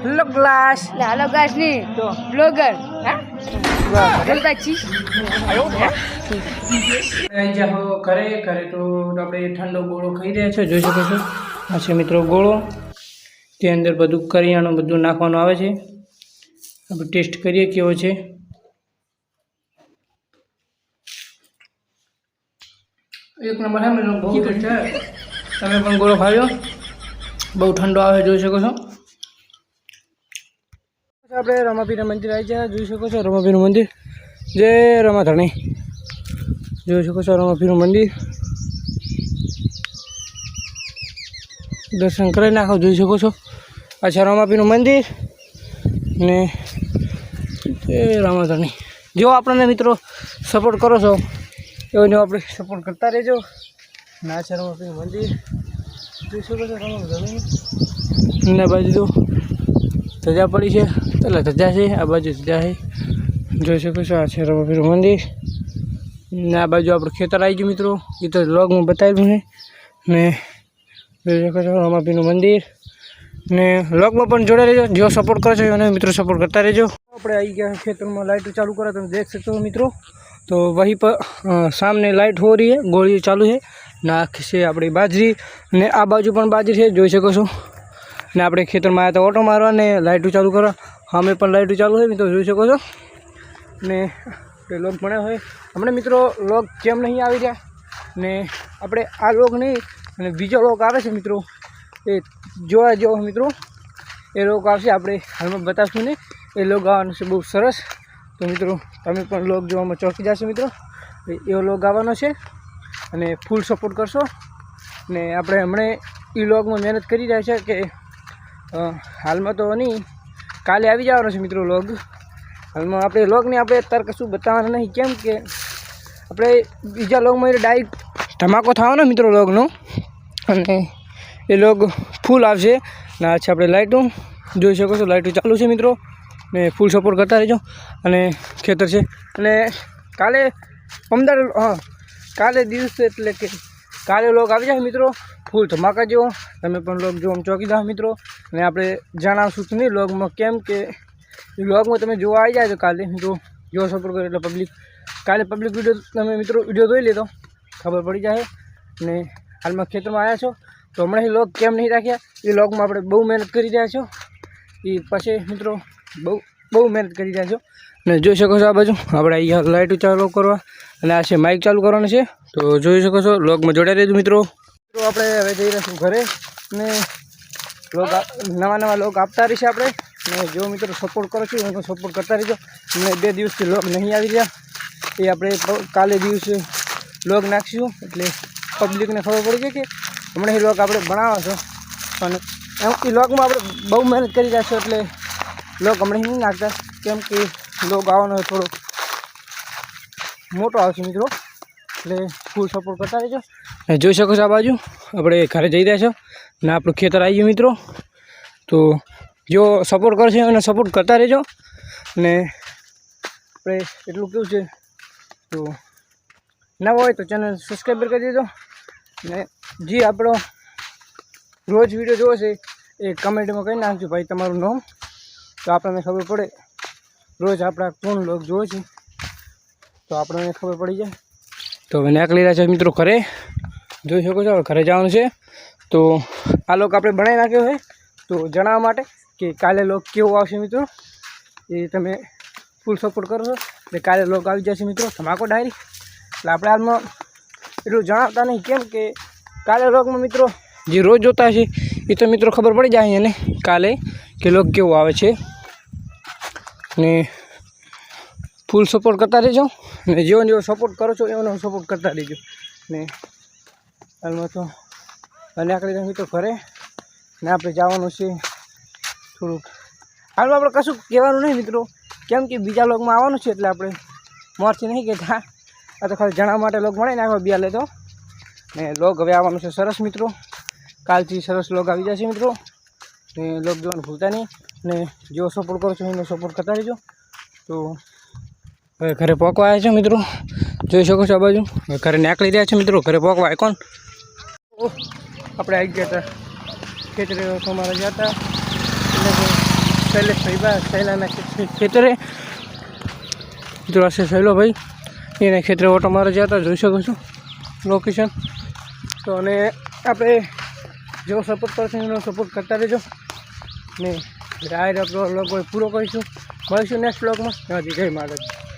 Hello class hello guys नहीं तो blogger हैं बोलता छी જાઓ ઘરે ઘરે તો આપણે ઠંડો ગોળો ખાઈ રહ્યા છે જોઈ શકો છો આ છે મિત્રો ગોળો તે અંદર બધું કરિયાણું બધું નાખવાનું આવે છે આપણે ટેસ્ટ કરીએ કેવો છે એક નંબર હે મિત્રો બહુ ટેસ્ટ છે તમે પણ ગોળો ખાજો બહુ ઠંડો આવે જોઈ શકો છો આપણે રમાપીરના મંદિર આવી ગયા જોઈ શકો છો રમાપીરનું મંદિર જય રમાધણી જોઈ શકો છો રમાપીરનું મંદિર દર્શન કરી નાખો જોઈ શકો છો અચ્છા રમાપીરનું મંદિર ને એ રમાધણી જો આપણને મિત્રો સપોર્ટ કરો છો એવો આપણે સપોર્ટ કરતા રહેજો ના છે રમાપીરનું મંદિર જોઈ શકો છો રમાધણી ને બાજુ તો ધજા પડી છે એટલે ધજા છે આ બાજુ ધજા છે જોઈ શકો છો આ છે રમાપીરનું મંદિર ને આ બાજુ આપણે ખેતર આવી ગયું મિત્રો એ તો વ્લોગમાં બતાવ્યું છે ને જોઈ શકો છો રમાપીરનું મંદિર ને વ્લોગમાં પણ જોડે રહેજો જો સપોર્ટ કરો છો અને મિત્રો સપોર્ટ કરતા રહેજો આપણે આવી ગયા ખેતરમાં લાઇટ ચાલુ करा तुम देख सकते हो मित्रों तो वहीं पर सामने लाइट हो रही है गोली चालू है नाक से अपनी बाजरी ने आ बाजू पण बाजरी है જોઈ શકો છો ने આપણે ખેતરમાં આવ્યા તો ઓટો મારવા ને લાઇટો ચાલુ કરવા સામે પણ લાઇટો ચાલુ છે મિત્રો જોઈ શકો છો ને તે લોક ભણ્યા હોય હમણાં મિત્રો લોક કેમ નહીં આવી રહ્યા ને આપણે આ લોક નહીં અને બીજો લોક આવે છે મિત્રો એ જોવા જેવો મિત્રો એ લોક આવશે આપણે હાલમાં બતાવશું ને એ લોક આવવાનો છે બહુ સરસ તો મિત્રો તમે પણ લોક જોવામાં ચોંકી જશો મિત્રો એવો લોક આવવાનો છે અને ફૂલ સપોર્ટ કરશો ને આપણે હમણાં એ લોગમાં મહેનત કરી રહ્યા છે કે હાલમાં તો નહીં કાલે આવી જવાનો છે મિત્રો લોગ હાલમાં આપણે લોગને આપણે અત્યારે કશું બતાવવાનું નહીં કેમ કે આપણે બીજા લોગમાં ડાયરેક્ટ ધમાકો થવાનો મિત્રો લોગનો અને એ લોગ ફૂલ આવશે ને આ છે આપણે લાઇટો જોઈ શકો છો લાઇટો ચાલુ છે મિત્રો ને ફૂલ સપોર્ટ કરતા રહેજો અને ખેતર છે અને કાલે પમદાર કાલે દિવસ એટલે કે કાલે લોગ આવી જાય મિત્રો ફૂલ ધમાકા જેવો તમે પણ લોગ જો આમ ચોકી જાઓ મિત્રો અને આપણે જણાવશું તો નહીં લોગમાં કેમ કે એ લોગમાં તમે જોવા આવી જાય તો કાલે મિત્રો જો સપોર્ટ કરો એટલે પબ્લિક કાલે પબ્લિક વિડીયો તમે મિત્રો વિડીયો જોઈ લેતો ખબર પડી જાય અને હાલમાં ખેતરમાં આવ્યા છો તો હમણાં એ લોગ કેમ નહીં રાખ્યા એ લોગમાં આપણે બહુ મહેનત કરી રહ્યા છો એ પછી મિત્રો બહુ મહેનત કરી રહ્યા છો અને જોઈ શકો છો આ બાજુ આપણે અહીંયા લાઇટો ચાલુ કરવા અને આ છે માઇક ચાલુ કરવાનું છે તો જોઈ શકો છો લોગમાં જોડાઈ રહેજો મિત્રો આપણે હવે જઈ રહ્યા છું ઘરે ને લોગ નવા લોગ આપતા રહીશે આપણે ને જો મિત્રો સપોર્ટ કરો છો એનો સપોર્ટ કરતા રહીજો અને 2 દિવસથી લોગ નહીં આવી રહ્યા એ આપણે કાલે દિવસે લોગ નાખીશું એટલે પબ્લિકને ખબર પડી જાય કે હમણાં એ લોગ આપણે બનાવો છો અને એ લોગમાં આપણે બહુ મહેનત કરી રહ્યા છો એટલે લોગ હમણાં નહીં નાખતા કેમ કે લોગ આવવાનો થોડો મોટો આવશે મિત્રો એટલે ફૂલ સપોર્ટ કરતા રહેજો જોઈ શકો છો આ બાજુ આપણે ઘરે જઈ રહ્યા છો ને આપણું ખેતર આવી ગયું મિત્રો તો જો સપોર્ટ કરશે એને સપોર્ટ કરતા રહેજો ને આપણે એટલું કેવું છે તો નવા હોય તો ચેનલ સબસ્ક્રાઈબર કરી દેજો ને જે આપણો રોજ વિડીયો જોવો છે એ કમેન્ટમાં કહી નાખજો ભાઈ તમારું નામ તો આપણને ખબર પડે રોજ આપણા કોણ લોક જોવે છે તો આપણને ખબર પડી જાય તો હવે નીકળી રહ્યા છે મિત્રો ઘરે જોઈ શકો છો હવે ઘરે જવાનું છે તો આ લોક આપણે બનાવી નાખ્યો છે તો જણાવવા માટે કે કાલે લોક કેવો આવશે મિત્રો એ તમે ફૂલ સપોર્ટ કરો છો એટલે કાલે લોક આવી જશે મિત્રો ધમાકો ડાયરી એટલે આપણે હાલમાં એટલું જણાવતા નહીં કેમ કે કાલે લોકમાં મિત્રો જે રોજ જોતા હશે એ તો મિત્રો ખબર પડી જાય એને કાલે કે લોક કેવો આવે છે ને ફૂલ સપોર્ટ કરતા રહેજો ને જેવો સપોર્ટ કરો છો એનો સપોર્ટ કરતા રહેજો ને હાલમાં તો નીકળી રહ્યા મિત્રો ઘરે ને આપણે જવાનું છે થોડુંક હાલમાં આપણે કશું કહેવાનું નહીં મિત્રો કેમ કે બીજા લોગમાં આવવાનું છે એટલે આપણે મોરથી નહીં કહેતા આ તો ખાલી જણાવવા માટે લોગ મળે ને આખો બિયા લેતો ને લોગ હવે આવવાનું છે સરસ મિત્રો કાલથી સરસ લોગ આવી જશે મિત્રો ને લોગ જોવાનું ભૂલતા નહીં ને જેવો સપોર્ટ કરો છો એનો સપોર્ટ કરતા રહેજો તો હવે ઘરે પહોંચવા આવ્યા છે મિત્રો જોઈ શકો છો આ બાજુ ઘરે નીકળી રહ્યા છે મિત્રો ઘરે પહોંચવા આવ્યા કોણ આપણે આવી ગયા હતા ખેતરે તમારા ગયા હતા એટલે શૈલાના ખેતરે મિત્રો આ છે શૈલોભાઈ, એના ખેતરે ઓટો મારે જતા જોઈ શકો છો લોકેશન. તો અને આપણે જેવો સપોર્ટ કરશો એનો સપોર્ટ કરતા રહેજો ને રાઈડ આપણો વ્લોગ પૂરો કરીશું. મળીશું નેક્સ્ટ વ્લોગમાં. જય માતાજી.